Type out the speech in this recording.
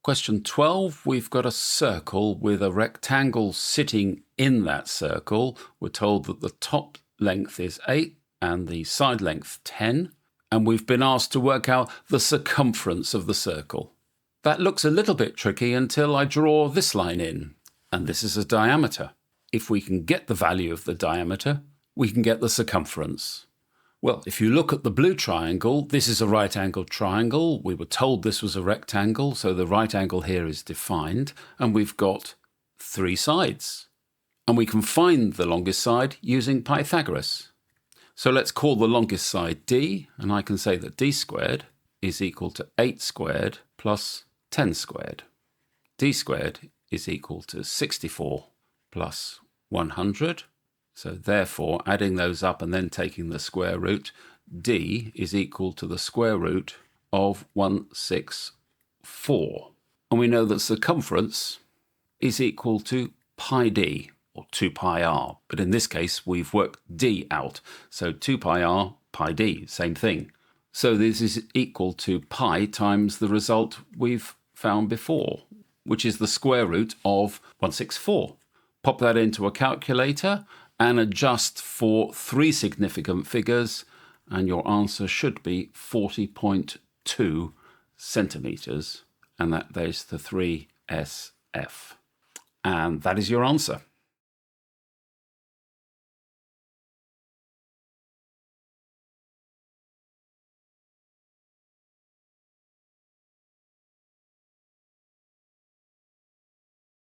Question 12, we've got a circle with a rectangle sitting in that circle. We're told that the top length is 8 and the side length 10, and we've been asked to work out the circumference of the circle. That looks a little bit tricky until I draw this line in, and this is a diameter. If we can get the value of the diameter, we can get the circumference. Well, if you look at the blue triangle, this is a right-angled triangle. We were told this was a rectangle, so the right angle here is defined, and we've got 3 sides. And we can find the longest side using Pythagoras. So let's call the longest side d, and I can say that d squared is equal to 8 squared plus 10 squared. D squared is equal to 64 plus 100. So therefore, adding those up and then taking the square root, d is equal to the square root of 164. And we know that circumference is equal to pi d, or 2 pi r. But in this case, we've worked d out. So 2 pi r, pi d, same thing. So this is equal to pi times the result we've found before, which is the square root of 164. Pop that into a calculator and adjust for 3 significant figures, and your answer should be 40.2 centimetres, and that there's the 3SF. And that is your answer.